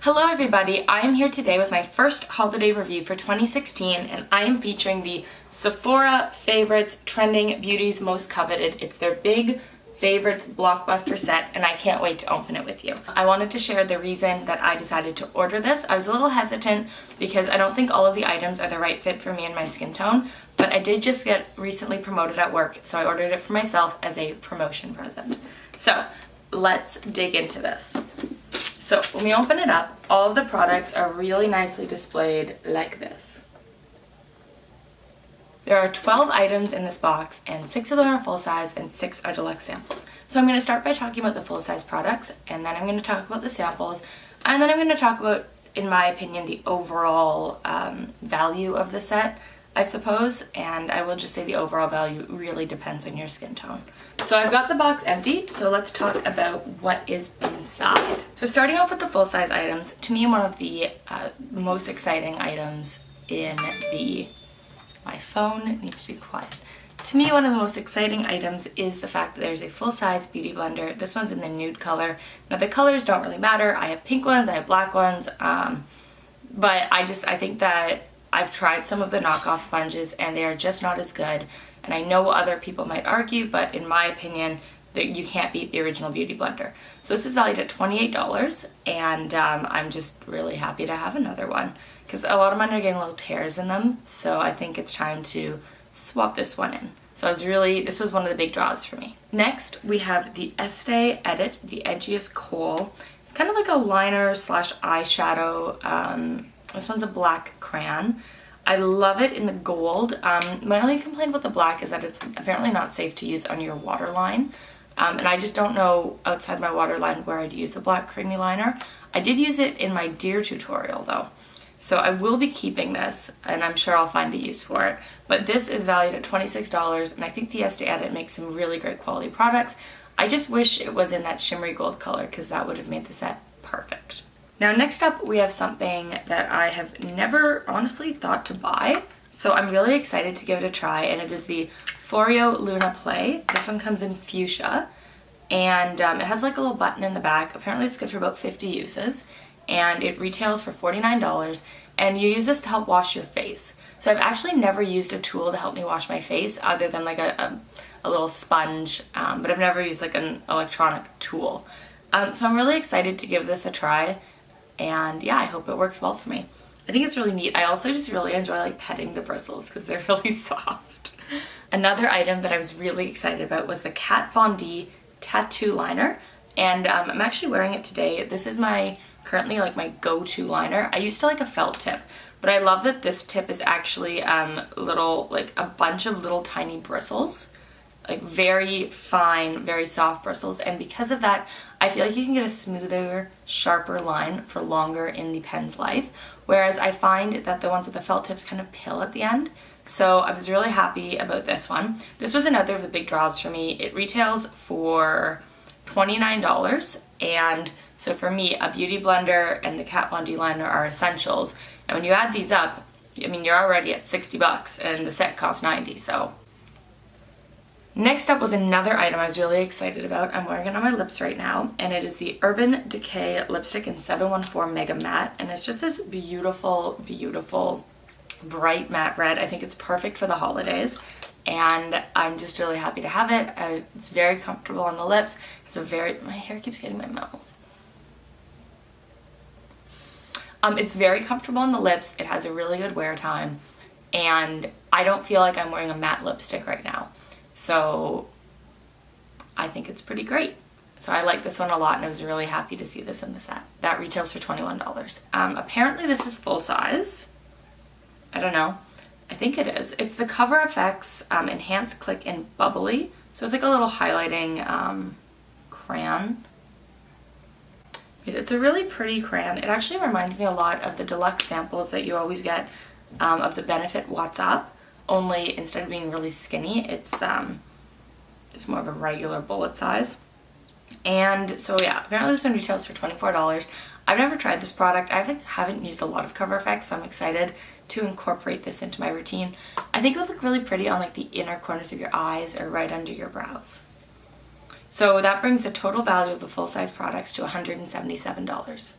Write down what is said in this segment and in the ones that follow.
Hello everybody, I am here today with my first holiday review for 2016 and I am featuring the Sephora Favourites Trending Beauties Most Coveted. It's their big favorites blockbuster set and I can't wait to open it with you. I wanted to share the reason that I decided to order this. I was a little hesitant because I don't think all of the items are the right fit for me and my skin tone, but I did just get recently promoted at work, so I ordered it for myself as a promotion present. So let's dig into this. So when we open it up, all of the products are really nicely displayed like this. There are 12 items in this box and 6 of them are full size and 6 are deluxe samples. So I'm going to start by talking about the full size products, and then I'm going to talk about the samples, and then I'm going to talk about, in my opinion, the overall value of the set, I suppose, and I will just say the overall value really depends on your skin tone. So I've got the box empty, so let's talk about what is inside. So starting off with the full-size items, to me one of the most exciting items in my phone needs to be quiet. To me, one of the most exciting items is the fact that there's a full-size beauty blender. This one's in the nude color. Now the colors don't really matter. I have pink ones, I have black ones, but I think that I've tried some of the knockoff sponges and they are just not as good. And I know other people might argue, but in my opinion, that you can't beat the original Beauty Blender. So this is valued at $28, and I'm just really happy to have another one because a lot of mine are getting little tears in them, so I think it's time to swap this one in. So this was one of the big draws for me. Next, we have the Estee Edit, the Edgiest Kohl. It's kind of like a liner slash eyeshadow. This one's a black crayon. I love it in the gold. My only complaint about the black is that it's apparently not safe to use on your waterline. And I just don't know outside my waterline where I'd use a black creamy liner. I did use it in my Deer tutorial though. So I will be keeping this and I'm sure I'll find a use for it. But this is valued at $26 and I think the Estee Edit makes some really great quality products. I just wish it was in that shimmery gold color because that would have made the set perfect. Now next up we have something that I have never honestly thought to buy, so I'm really excited to give it a try, and it is the Foreo Luna Play. This one comes in fuchsia and it has like a little button in the back. Apparently it's good for about 50 uses and it retails for $49 and you use this to help wash your face. So I've actually never used a tool to help me wash my face other than like a little sponge, but I've never used like an electronic tool. So I'm really excited to give this a try. And yeah, I hope it works well for me. I think it's really neat. I also just really enjoy like petting the bristles because they're really soft. Another item that I was really excited about was the Kat Von D Tattoo Liner. And I'm actually wearing it today. This is currently like my go-to liner. I used to like a felt tip, but I love that this tip is actually like a bunch of little tiny bristles. Like very fine, very soft bristles, and because of that I feel like you can get a smoother, sharper line for longer in the pen's life, whereas I find that the ones with the felt tips kind of pill at the end. So I was really happy about this one. This was another of the big draws for me. It retails for $29, and so for me a beauty blender and the Kat Von D liner are essentials, and when you add these up, I mean you're already at $60 and the set costs $90, so. Next up was another item I was really excited about. I'm wearing it on my lips right now, and it is the Urban Decay lipstick in 714 Mega Matte, and it's just this beautiful, beautiful bright matte red. I think it's perfect for the holidays, and I'm just really happy to have it. It's very comfortable on the lips. My hair keeps getting my mouth. It's very comfortable on the lips. It has a really good wear time, and I don't feel like I'm wearing a matte lipstick right now. So I think it's pretty great. So I like this one a lot and I was really happy to see this in the set. That retails for $21. Apparently this is full size. I don't know. I think it is. It's the Cover FX Enhance Click and Bubbly. So it's like a little highlighting crayon. It's a really pretty crayon. It actually reminds me a lot of the deluxe samples that you always get of the Benefit What's Up. Only instead of being really skinny, it's just more of a regular bullet size. And so yeah, apparently this one retails for $24. I've never tried this product. I haven't used a lot of Cover FX, so I'm excited to incorporate this into my routine. I think it would look really pretty on like the inner corners of your eyes or right under your brows. So that brings the total value of the full-size products to $177.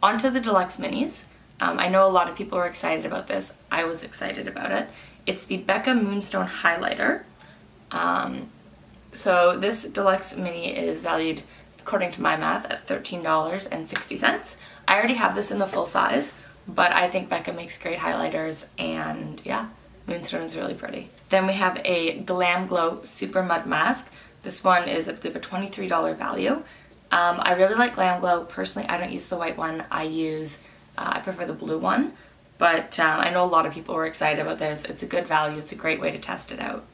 onto the Deluxe Minis. I know a lot of people were excited about this. I was excited about it. It's the Becca Moonstone Highlighter. So this Deluxe Mini is valued, according to my math, at $13.60. I already have this in the full size, but I think Becca makes great highlighters, and yeah, Moonstone is really pretty. Then we have a Glam Glow Super Mud Mask. This one is, I believe, a $23 value. I really like Glam Glow. Personally, I don't use the white one. I prefer the blue one, but I know a lot of people were excited about this. It's a good value. It's a great way to test it out.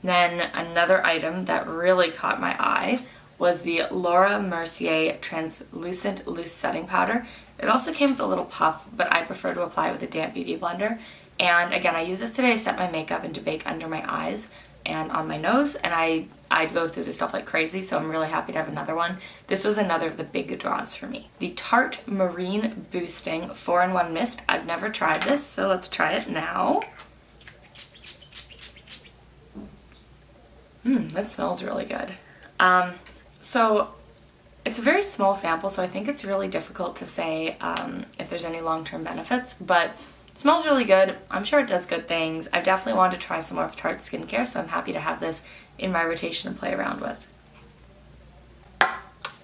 Then another item that really caught my eye was the Laura Mercier Translucent Loose Setting Powder. It also came with a little puff, but I prefer to apply it with a damp beauty blender. And again, I use this today to set my makeup and to bake under my eyes and on my nose, and I go through this stuff like crazy, so I'm really happy to have another one. This was another of the big draws for me. The Tarte Marine Boosting 4-in-1 Mist. I've never tried this, so let's try it now. That smells really good. So it's a very small sample, so I think it's really difficult to say if there's any long-term benefits, but it smells really good. I'm sure it does good things. I definitely wanted to try some more of Tarte skincare, so I'm happy to have this in my rotation to play around with.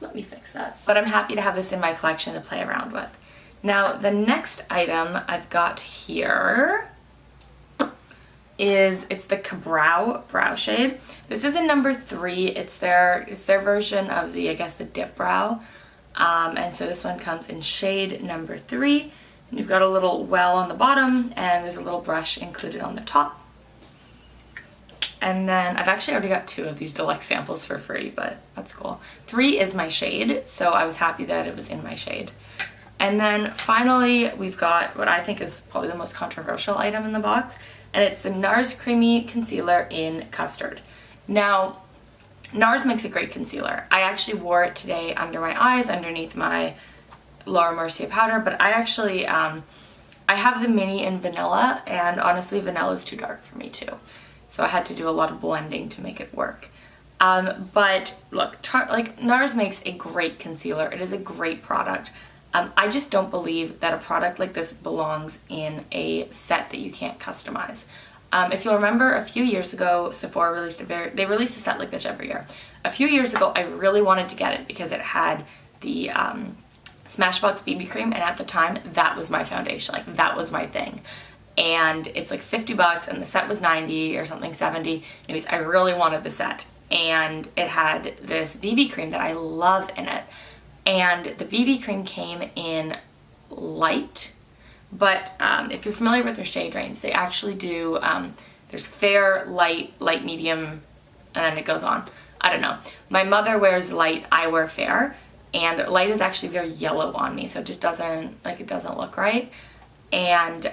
Let me fix that. But I'm happy to have this in my collection to play around with. Now, the next item I've got here it's the Kabrow Brow Shade. This is in number 3. It's their version of the, I guess, the Dip Brow. And so this one comes in shade number 3. And you've got a little well on the bottom, and there's a little brush included on the top. And then I've actually already got 2 of these deluxe samples for free, but that's cool. 3 is my shade, so I was happy that it was in my shade. And then finally, we've got what I think is probably the most controversial item in the box, and it's the NARS Creamy Concealer in Custard. Now, NARS makes a great concealer. I actually wore it today under my eyes, underneath my Laura Mercier powder, but I actually, I have the mini in vanilla, and honestly, vanilla is too dark for me too. So I had to do a lot of blending to make it work. But look, NARS makes a great concealer. It is a great product. I just don't believe that a product like this belongs in a set that you can't customize. If you'll remember, a few years ago, Sephora released they release a set like this every year. A few years ago, I really wanted to get it because it had the Smashbox BB cream, and at the time, that was my foundation. Like, that was my thing. And it's like $50, and the set was $90 or something, $70. Anyways, I really wanted the set, and it had this BB cream that I love in it. And the BB cream came in light, but if you're familiar with their shade range, they actually do, there's fair, light, light medium, and then it goes on. I don't know. My mother wears light, I wear fair, and light is actually very yellow on me, so it just doesn't, like, it doesn't look right. And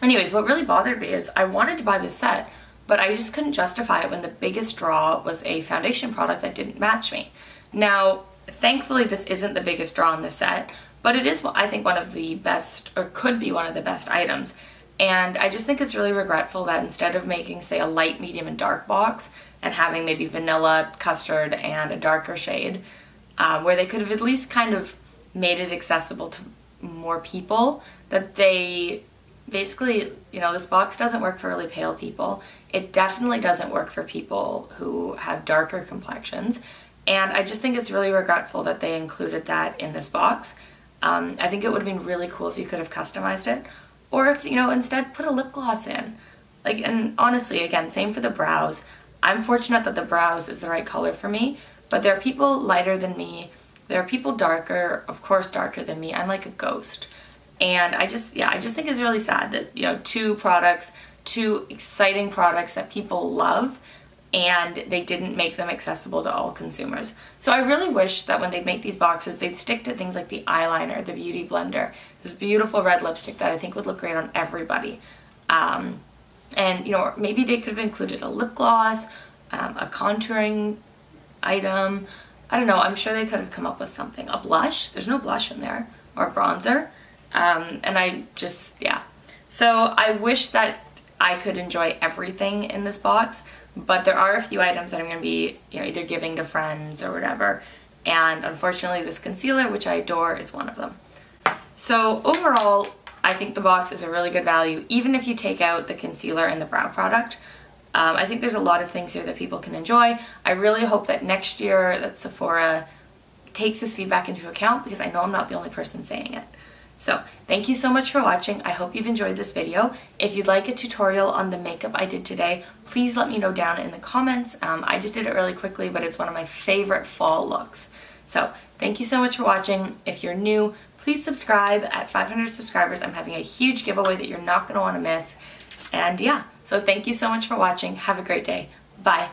anyways, what really bothered me is I wanted to buy this set, but I just couldn't justify it when the biggest draw was a foundation product that didn't match me. Now, thankfully, this isn't the biggest draw in the set, but it is, I think, one of the best, or could be one of the best items. And I just think it's really regretful that instead of making, say, a light, medium, and dark box, and having maybe vanilla, custard, and a darker shade, where they could have at least kind of made it accessible to more people, that they basically, you know, this box doesn't work for really pale people. It definitely doesn't work for people who have darker complexions. And I just think it's really regretful that they included that in this box. I think it would have been really cool if you could have customized it. Or if, you know, instead put a lip gloss in. Like, and honestly, again, same for the brows. I'm fortunate that the brows is the right color for me, but there are people lighter than me. There are people darker, of course darker than me. I'm like a ghost. And I just think it's really sad that, you know, 2 exciting products that people love, and they didn't make them accessible to all consumers. So I really wish that when they make these boxes, they'd stick to things like the eyeliner, the beauty blender, this beautiful red lipstick that I think would look great on everybody. And, you know, maybe they could have included a lip gloss, a contouring item. I don't know, I'm sure they could have come up with something. A blush, there's no blush in there, or a bronzer. And I just, yeah. So I wish that I could enjoy everything in this box, but there are a few items that I'm going to be, you know, either giving to friends or whatever. and unfortunately this concealer, which I adore, is one of them. So overall, I think the box is a really good value, even if you take out the concealer and the brow product. I think there's a lot of things here that people can enjoy. I really hope that next year that Sephora takes this feedback into account, because I know I'm not the only person saying it. So thank you so much for watching. I hope you've enjoyed this video. If you'd like a tutorial on the makeup I did today, please let me know down in the comments. I just did it really quickly, but it's one of my favorite fall looks. So thank you so much for watching. If you're new, please subscribe. At 500 subscribers, I'm having a huge giveaway that you're not going to want to miss. And yeah, so thank you so much for watching. Have a great day. Bye.